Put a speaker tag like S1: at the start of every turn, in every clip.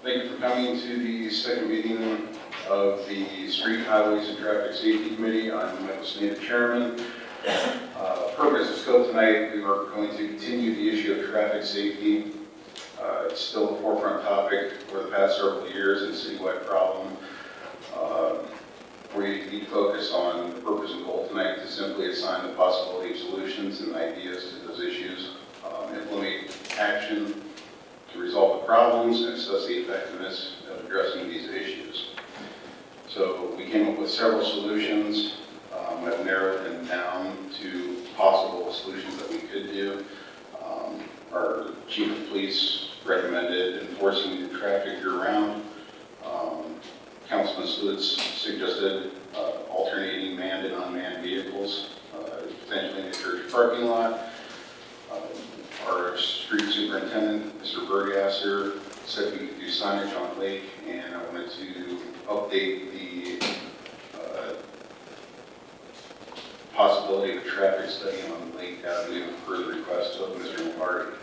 S1: Thank you for coming to the second meeting of the Street, Highways, and Traffic Safety Committee. I'm Michael Sneed, the chairman. Purpose and scope tonight, we are going to continue the issue of traffic safety. It's still a forefront topic for the past several years and a citywide problem. We need to focus on the purpose and goal tonight to simply assign the possibility of solutions and ideas to those issues, implement action to resolve the problems and assess the effectiveness of addressing these issues. So we came up with several solutions. I've narrowed them down to possible solutions that we could do. Our chief of police recommended enforcing the traffic year-round. Councilman Slutz suggested alternating manned and unmanned vehicles, potentially in the church parking lot. Our street superintendent, Mr. Bergasser, said we could do signage on Lake, and I wanted to update the possibility of a traffic study on Lake Avenue per the request of Mr. McCarty.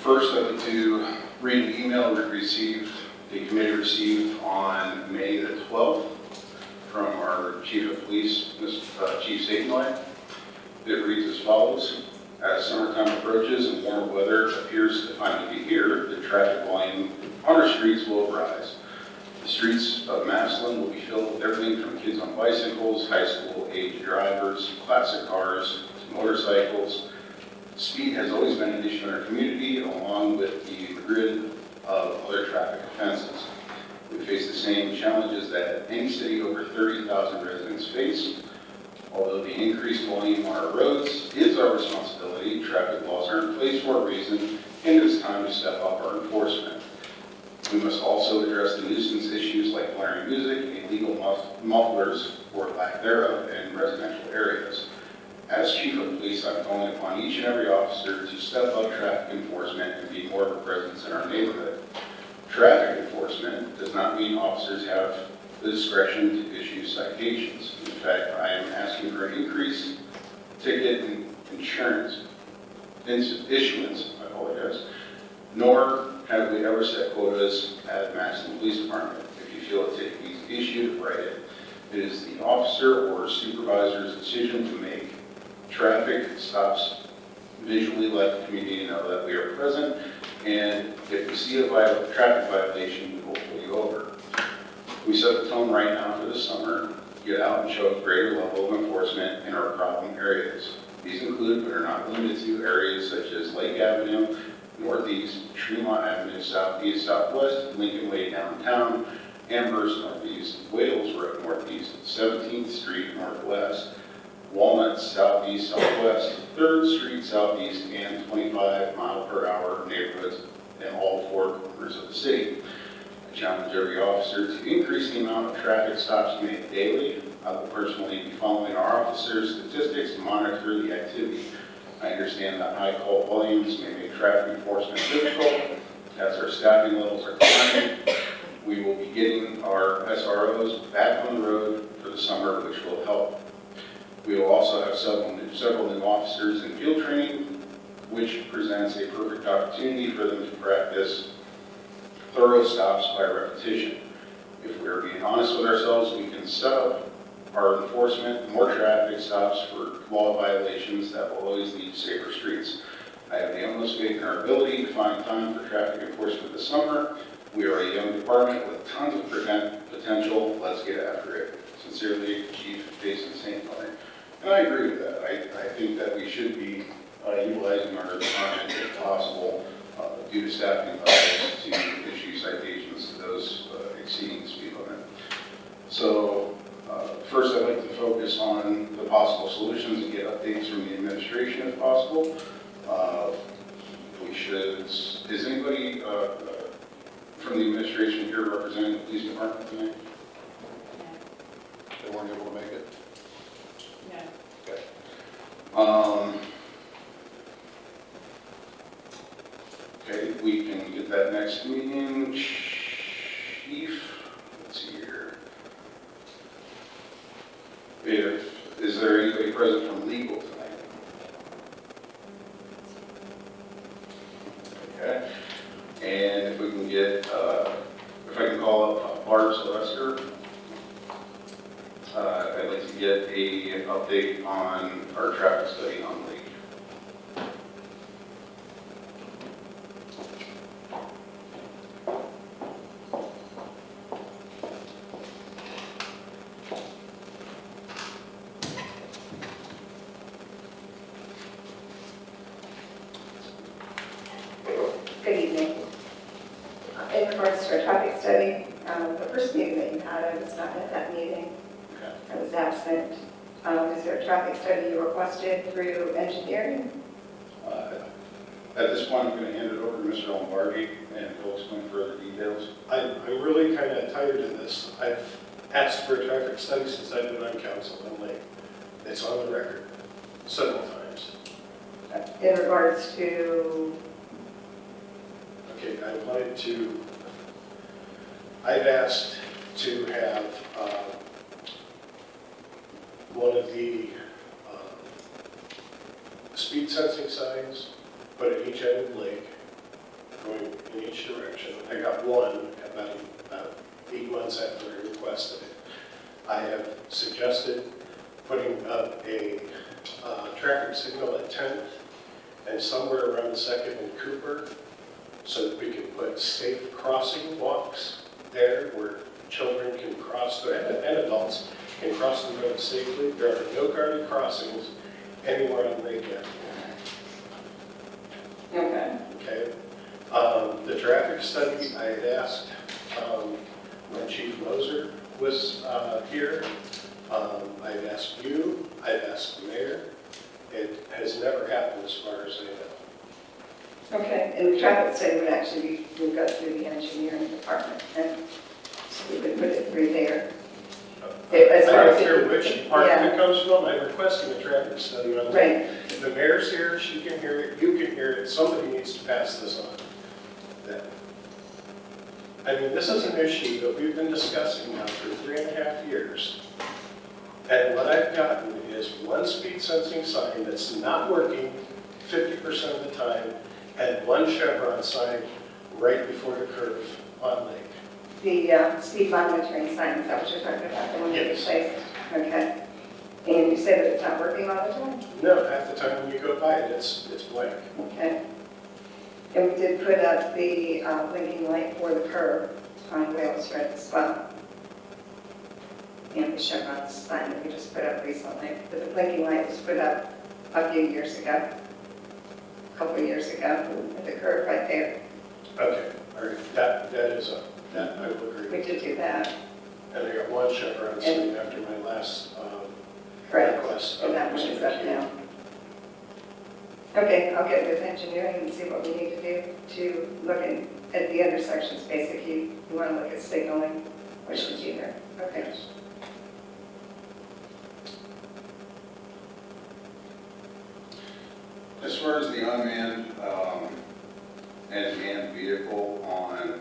S1: First, I'd like to read an email we received, the committee received on May the 12th from our chief of police, Chief Satanlight. It reads as follows. As summertime approaches and warmer weather appears to finally be here, the traffic volume on our streets will rise. The streets of Massillon will be filled with everything from kids on bicycles, high school age drivers, classic cars, to motorcycles. Speed has always been an issue in our community, along with the grid of other traffic offenses. We face the same challenges that any city over 30,000 residents face. Although the increased volume on our roads is our responsibility, traffic laws are in place for a reason, and it is time to step up our enforcement. We must also address the nuisance issues like blaring music, illegal mufflers, or lack thereof, in residential areas. As chief of police, I'm calling upon each and every officer to step up traffic enforcement and be more of a presence in our neighborhood. Traffic enforcement does not mean officers have the discretion to issue citations. In fact, I am asking for an increased ticket and insurance issuance, nor have we ever set quotas at Massillon Police Department. If you feel a ticket needs to be issued, write it. It is the officer or supervisor's decision to make. Traffic stops visually let the community know that we are present, and if we see a traffic violation, we will pull you over. We set the tone right now for the summer, get out and show a greater level of enforcement in our problem areas. These include, but are not limited to, areas such as Lake Avenue, Northeast, Tremont Avenue, Southeast, Southwest, Lincoln Way downtown, Amherst Northeast, Wales Road Northeast, 17th Street Northwest, Walnut Southeast Southwest, 3rd Street Southeast, and 25-mile-per-hour neighborhoods in all four corners of the city. I challenge every officer to increase the amount of traffic stops made daily. I will personally be following our officers' statistics to monitor the activity. I understand that high call volumes may make traffic enforcement difficult. As our staffing levels are climbing, we will be getting our SROs back on the road for the summer, which will help. We will also have several new officers in field training, which presents a perfect opportunity for them to practice thorough stops by repetition. If we are being honest with ourselves, we can set up our enforcement, more traffic stops for law violations that will always lead to safer streets. I have the utmost faith in our ability to find time for traffic enforcement this summer. We are a young department with tons of potential. Let's get after it. Sincerely, Chief Jason St. Clair. And I agree with that. I think that we should be utilizing our department if possible due to staffing levels to issue citations to those exceeding the speed limit. So first I'd like to focus on the possible solutions and get updates from the administration if possible. Is anybody from the administration here representing the police department tonight? They weren't able to make it? No. Okay. Okay, we can get that next meeting. Chief, let's see here. Is there anybody present from legal tonight? Okay. And can get, if I can call up Bart Sylvester, I'd like to get a update on our traffic study on Lake.
S2: Good evening. In regards to our traffic study, the first meeting that you had, I was not at that meeting.
S1: Okay.
S2: I was absent. Is there a traffic study you requested through engineering?
S1: At this point, I'm going to hand it over to Mr. Lombardi, and he'll explain further details.
S3: I'm really kind of tired of this. I've asked for a traffic study since I've been on council in Lake. It's on the record several times.
S2: In regards to,
S3: Okay, I've asked to have one of the speed sensing signs put at each end of the lake, going in each direction. I got one about 8 months after I requested it. I have suggested putting up a traffic signal at 10th and somewhere around 2nd and Cooper, so that we can put safe crossing walks there where children can cross, and adults can cross the road safely. There are no guarded crossings anywhere on Lake Avenue.
S2: okay.
S3: Okay. The traffic study, I had asked when Chief Moser was here. I've asked you, I've asked the mayor. It has never happened as far as I know.
S2: Okay, and the traffic study would actually would go through the engineering department, and so we would put it through there. As
S3: I
S2: far
S3: don't
S2: as
S3: care
S2: it-
S3: which department
S2: yeah.
S3: it comes from. I'm requesting a traffic study on that.
S2: Right,
S3: If the mayor's here, she can hear it, you can hear it, somebody needs to pass this on. I mean, this is an issue that we've been discussing now for 3.5 years. And what I've gotten is one speed sensing sign that's not working 50% of the time, and one chevron sign right before the curve on Lake.
S2: the speed monitoring sign, is that what you're talking about, the one that you
S3: Yes.
S2: placed? Okay. And you said that it's not working all the time?
S3: No, half the time when you go by it, it's blank.
S2: Okay. And we did put up the blinking light for the curb on Wales Road as well. And the chevron sign that we just put up recently. But the blinking light was put up a few years ago, a couple of years ago, at the curb right there.
S3: Okay, all right, that is that I will agree
S2: We
S3: with.
S2: did do that,
S3: And I got one chevron sign after my last
S2: correct?
S3: request.
S2: And that one is up now. Okay, I'll get with engineering and see what we need to do to look at the intersections, basically. You want to look at signaling, what should be there. Okay.
S3: Yes.
S1: As far as the unmanned and manned vehicle on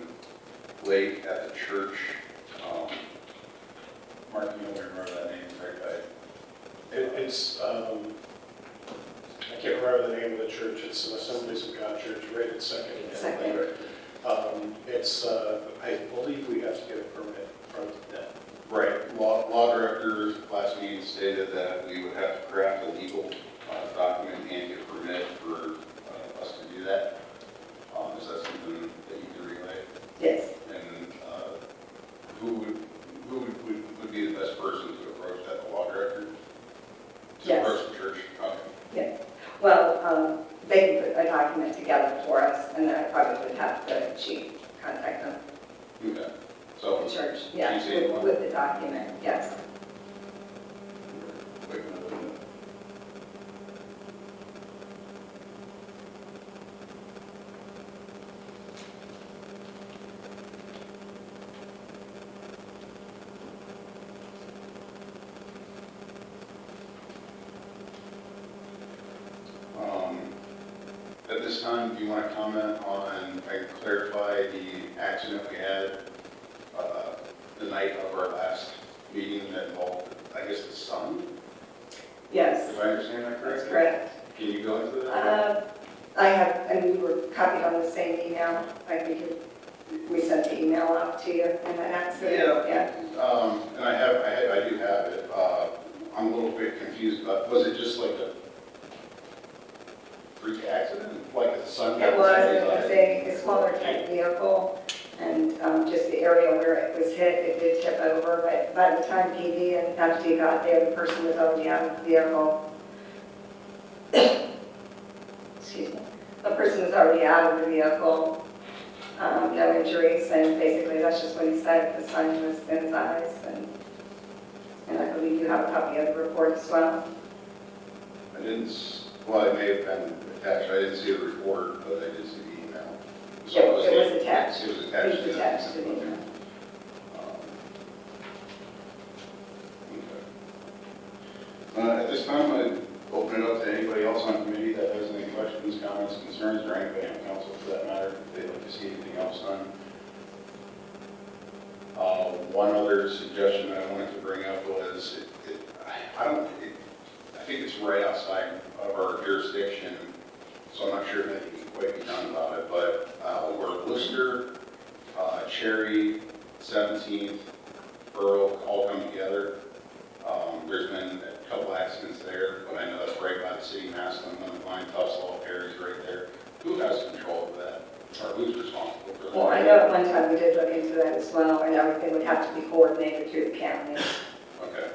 S1: Lake at the church, Mark, you don't remember that name, right?
S3: It's, I can't remember the name of the church, it's an Assemblies of God church right at Second. and
S2: Second.
S3: It's, I believe we have to get a permit from them.
S1: Right. Law director last meeting stated that we would have to craft a legal document and get a permit for us to do that. Is that something that you can relay?
S2: Yes.
S1: And who would be the best person to approach that, the law director? To
S2: Yes.
S1: approach the church? Okay.
S2: Yeah. Well, they can put a document together for us, and then I probably would have the chief contact them,
S1: Okay. So,
S2: the church, yeah,
S1: Chief Saban.
S2: with the document, yes.
S1: wait a minute. At this time, do you want to comment on, I can clarify the accident we had the night of our last meeting that involved, I guess, the sun?
S2: Yes,
S1: If I understand that
S2: that's
S1: correctly?
S2: correct.
S1: Can you go into that?
S2: I have, and we were copied on the same email. I think we sent the email out to you in that accident?
S1: Yeah. And I do have it. I'm a little bit confused about, was it just like a freak accident? Like the sun got
S2: It was a smaller type vehicle, and just the area where it was hit, it did tip over, but by the time PD and FD got there, the person was already out of the vehicle. Excuse me. The person was already out of the vehicle, no injuries, and basically that's just what he said. The sun was in his eyes, and I believe you have a copy of the report as well.
S1: I didn't, well, it may have been attached. I didn't see the report, but I did see the email. So
S2: It was attached.
S1: It was attached.
S2: It was attached to the email.
S1: Okay. At this time, I open it up to anybody else on committee that has any questions, comments, concerns, or anybody on council for that matter, if they'd like to see anything else done. One other suggestion that I wanted to bring up was, I think it's right outside of our jurisdiction, so I'm not sure if anything can quite be done about it, but where Lister, Cherry, 17th, Earl all come together. There's been a couple accidents there, but I know that's right by the city Maslin, Line, Tussle, Perry's right there. Who has control of that? Or who's responsible for that?
S2: Well, I know at one time we did look into that as well, and everything would have to be coordinated through the county.
S1: Okay.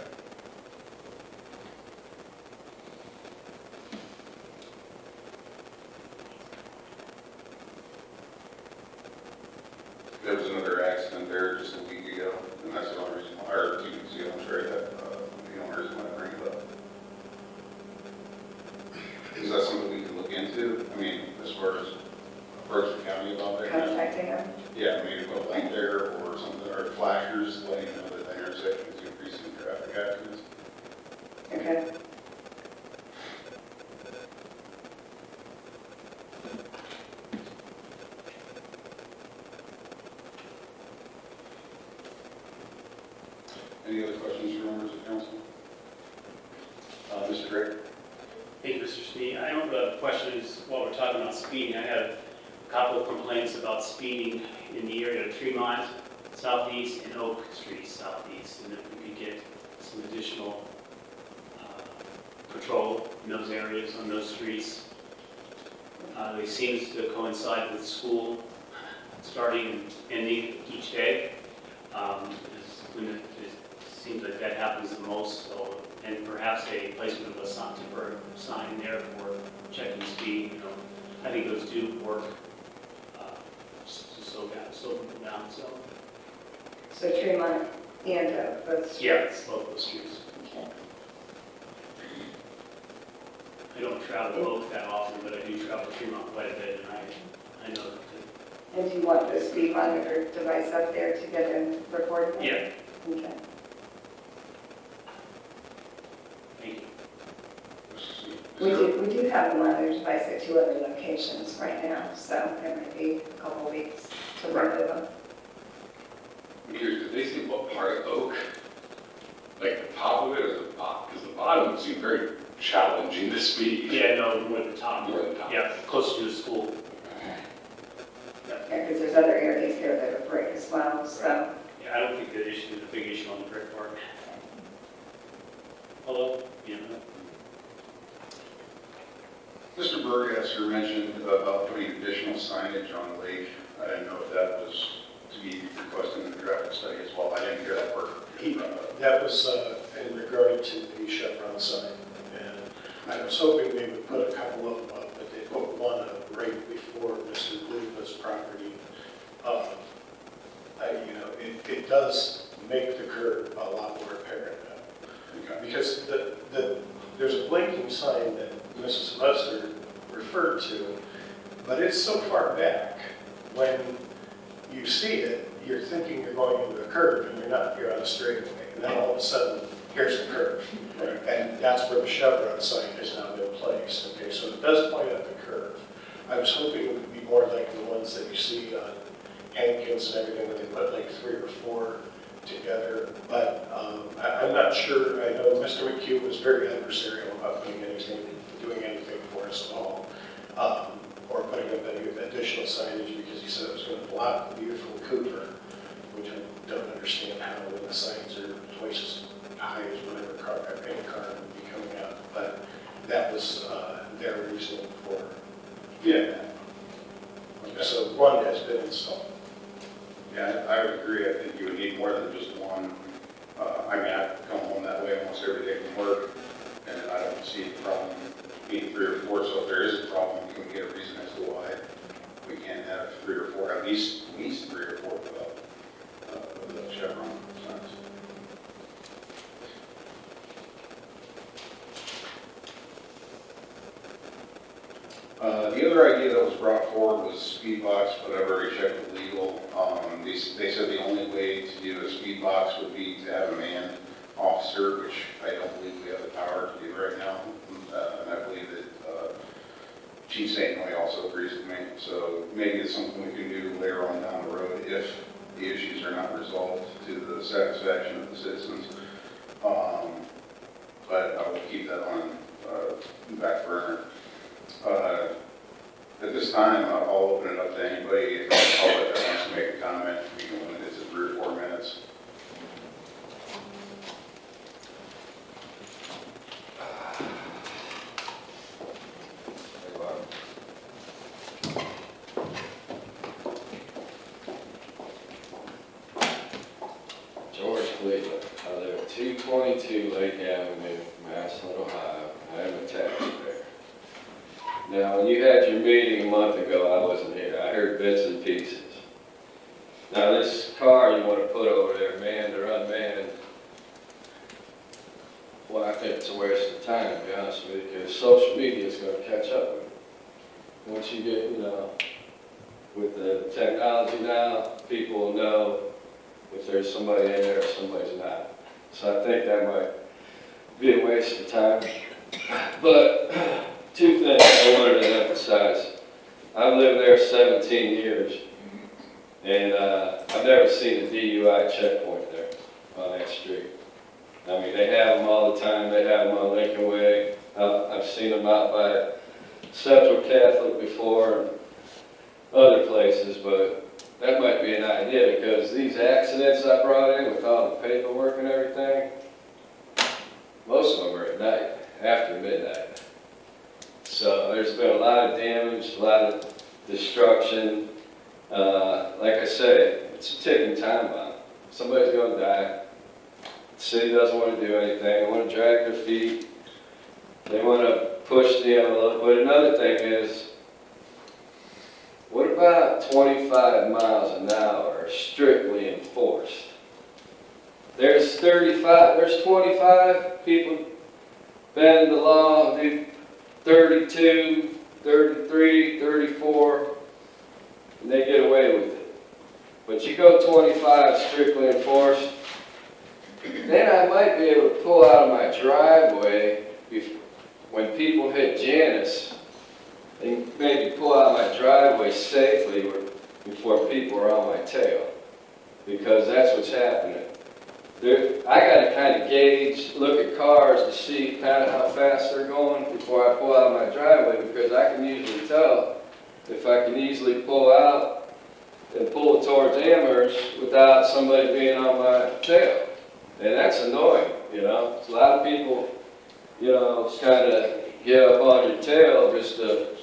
S1: There was another accident there just a week ago, and that's the only reason, or 2 weeks ago, I'm sorry, that the only reason why I bring it up. Is that something we can look into? I mean, as far as approach the county about that?
S2: Contacting them.
S1: Yeah, maybe put a light there or something, or flashers letting you know that the intersection is increasing traffic accidents.
S2: Okay.
S1: Any other questions from members of council? Mr. Gray?
S4: Thank you, Mr. Smee. I have a question is while we're talking about speeding, I had a couple of complaints about speeding in the area of Tremont southeast and Oak Street southeast, and if we could get some additional patrol in those areas on those streets. They seem to coincide with school starting and ending each day. It seems like that happens the most, so, and perhaps a placement of a temporary sign there for checking speed. I think those do work to slow people down.
S2: So Tremont and both streets?
S4: Yes, both those streets.
S2: Okay.
S4: I don't travel Oak that often, but I do travel Tremont quite a bit, and I know that.
S2: And do you want the speed monitor device up there to get a report?
S4: Yeah,
S2: Okay.
S4: thank you.
S2: We do have a monitor device at 2 other locations right now, so it might be a couple of weeks to work with them.
S5: I'm curious, did they say what part of Oak? Like the top of it or the bottom? Because the bottom seemed very challenging to speed.
S4: Yeah, no, more at the top.
S5: More at the top.
S4: Yeah, closer to the school.
S2: Yeah, because there's other areas here that are brick as well, so.
S4: Yeah, I don't think the issue is a big issue on the brick part. Although,
S1: Mr. Burgasser mentioned about putting additional signage on the lake. I didn't know if that was to be requested in the traffic study as well. I didn't hear that part.
S3: That was in regard to the Chevron sign, and I was hoping they would put a couple of them up, but they put one up right before Mr. Lupa's property. It does make the curve a lot more apparent now.
S1: Okay.
S3: Because there's a blinking sign that Mrs. Sylvester referred to, but it's so far back, when you see it, you're thinking you're going into a curve, and you're not, you're on a straightaway. And then all of a sudden, here's the curve.
S1: Right.
S3: And that's where the Chevron sign has now been placed. Okay, so it does point out the curve. I was hoping it would be more like the ones that you see on Hankins and everything, where they put like 3 or 4 together. But I'm not sure. I know Mr. McHugh was very adversarial about doing anything for us at all, or putting up any additional signage, because he said it was going to block lot beautiful Cooper, which I don't understand how when the signs are twice as high as whatever car, any car would be coming out. But that was their reasoning for getting that. So one has been installed.
S1: Yeah, I would agree. I think you would need more than just one. I mean, I come home that way almost every day from work, and I don't see the problem being 3 or 4. So if there is a problem, we can get a reason as to why we can't have 3 or 4, at least 3 or 4 without the Chevron signs. The other idea that was brought forward was speed box, but I've already checked with legal. They said the only way to do a speed box would be to have a manned officer, which I don't believe we have the power to do right now. And I believe that Chief St. Noy also agrees with me. So maybe it's something we can do later on down the road if the issues are not resolved to the satisfaction of the citizens. But I will keep that on the back burner. At this time, I'll open it up to anybody in the public that wants to make a comment. We can limit it to 3 or 4 minutes.
S6: George Cleveland. I live at 222 Lake Avenue, Massillon, Ohio. I am a taxpayer. Now, when you had your meeting a month ago, I wasn't here. I heard bits and pieces. Now, this car you want to put over there, manned or unmanned, well, I think it's a waste of time, to be honest with you, because social media is going to catch up with it. Once you get, with the technology now, people will know if there's somebody in there or somebody's not. So I think that might be a waste of time. But 2 things I wanted to emphasize. I've lived there 17 years, and I've never seen a DUI checkpoint there on that street. I mean, they have them all the time. They have them on Lincoln Way. I've seen them out by Central Catholic before and other places, but that might be an idea, because these accidents I brought in with all the paperwork and everything, most of them are at night, after midnight. So there's been a lot of damage, a lot of destruction. Like I said, it's a ticking time bomb. Somebody's going to die. The city doesn't want to do anything. They want to drag their feet. They want to push the envelope. But another thing is, what about 25 miles an hour strictly enforced? There's 25 people bend the law, do 32, 33, 34, and they get away with it. But you go 25 strictly enforced, then I might be able to pull out of my driveway when people hit Janice. They maybe pull out of my driveway safely before people are on my tail, because that's what's happening. I got to kind of gauge, look at cars to see kind of how fast they're going before I pull out of my driveway, because I can usually tell if I can easily pull out and pull towards Amherst without somebody being on my tail. And that's annoying, A lot of people, kind of get up on your tail just to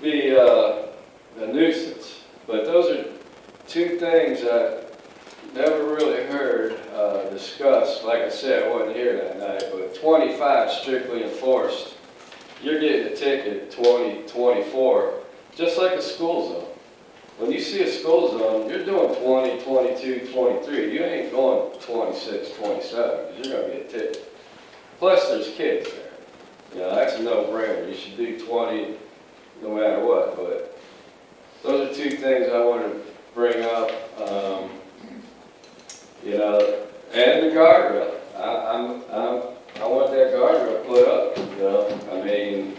S6: be a nuisance. But those are 2 things I never really heard discussed. Like I said, I wasn't here that night, but 25 strictly enforced. You're getting a ticket 20, 24, just like a school zone. When you see a school zone, you're doing 20, 22, 23. You ain't going 26, 27, because you're going to get a ticket. Plus, there's kids there. That's a no-brainer. You should do 20 no matter what. But those are 2 things I want to bring up. And the guardrail. I want that guardrail put up. I mean,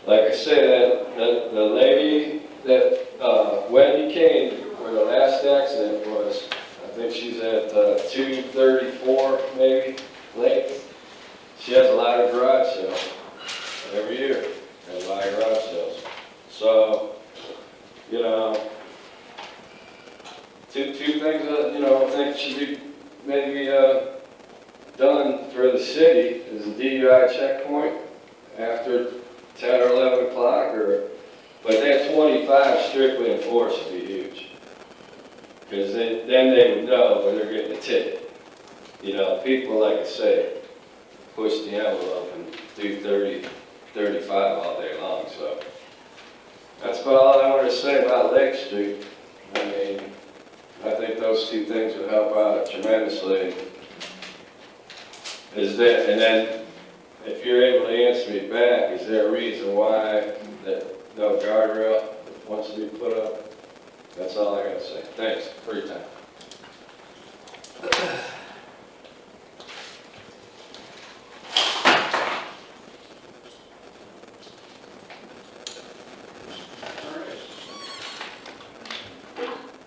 S6: like I said, the lady that Wendy came where the last accident was, I think she's at 234 maybe Lake. She has a lot of garage sales every year. Has a lot of garage sales. So you know, two things that, you know, I think should be maybe done for the city is a DUI checkpoint after 10 or 11 o'clock, but that 25 strictly enforced would be huge. Because then they would know when they're getting a ticket. You know, people, like I say, push the envelope and do 30, 35 all day long, so. That's about all I wanted to say about Lake Street. I mean, I think those two things would help out tremendously. Is that, and then, if you're able to answer me back, is there a reason why that no guardrail wants to be put up? That's all I gotta say. Thanks for your time.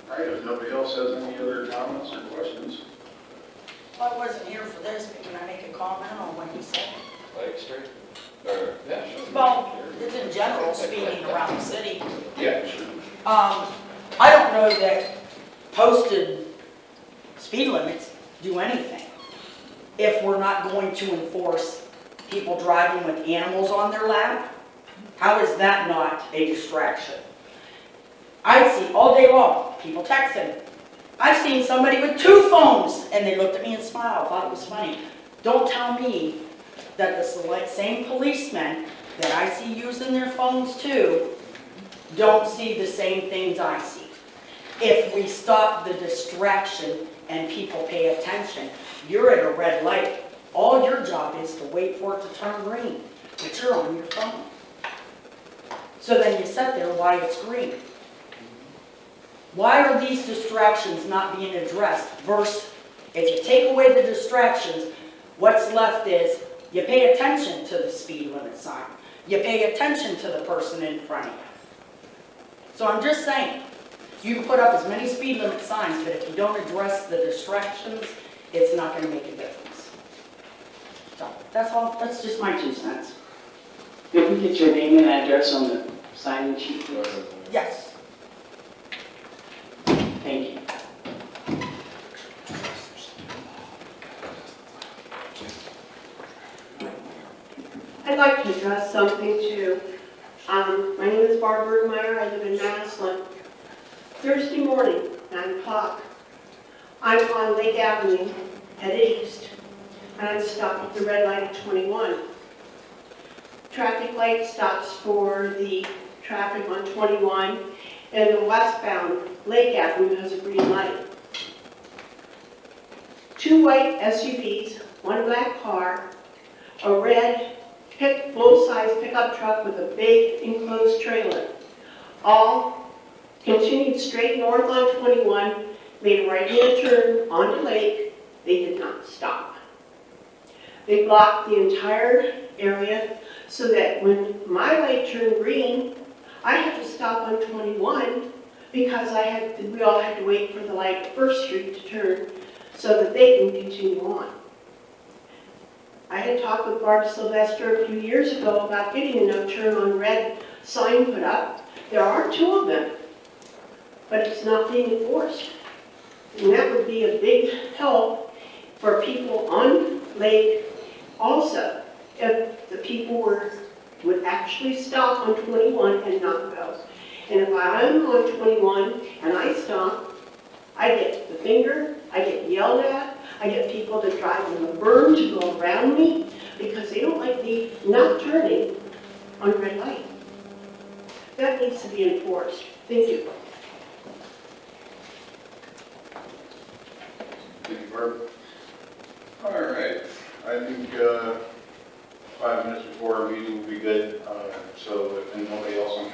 S1: All right, if nobody else has any other comments or questions?
S7: Well, I wasn't here for this, but can I make a comment on what you said?
S6: Lake Street? Or, yeah, sure.
S7: Well, it's in general, speeding around the city.
S1: Yeah, sure.
S7: I don't know that posted speed limits do anything if we're not going to enforce people driving with animals on their lap. How is that not a distraction? I see all day long people texting. I've seen somebody with 2 phones and they looked at me and smiled, thought it was funny. Don't tell me that the same policemen that I see using their phones too don't see the same things I see. If we stop the distraction and people pay attention, you're at a red light. All your job is to wait for it to turn green, but you're on your phone. So then you sit there while it's green. Why are these distractions not being addressed? Versus, if you take away the distractions, what's left is you pay attention to the speed limit sign. You pay attention to the person in front of you. So I'm just saying, you can put up as many speed limit signs, but if you don't address the distractions, it's not going to make a difference. So that's all. That's just my 2 cents.
S8: Did we get your name and address on the sign-in sheet, please?
S7: Yes.
S8: Thank you.
S9: I'd like to address something too. My name is Barbara Meyer. I live in Maslin. Thursday morning, 9 o'clock, I'm on Lake Avenue at East, and I'm stopped at the red light at 21. Traffic light stops for the traffic on 21, and the westbound Lake Avenue has a green light. 2 white SUVs, 1 black car, a red full-size pickup truck with a big enclosed trailer, all continued straight north on 21, made a right-hand turn onto Lake. They did not stop. They blocked the entire area so that when my light turned green, I had to stop on 21 because we all had to wait for the light at First Street to turn so that they can continue on. I had talked with Barb Sylvester a few years ago about getting a no turn on red sign put up. There are 2 of them, but it's not being enforced. And that would be a big help for people on Lake also, if the people would actually stop on 21 and not go. And if I'm on 21 and I stop, I get the finger, I get yelled at, I get people that drive in the berm to go around me because they don't like me not turning on red light. That needs to be enforced. Thank you.
S1: Thank you, Barb. All right, I think 5 minutes before our meeting will be good. So if nobody else on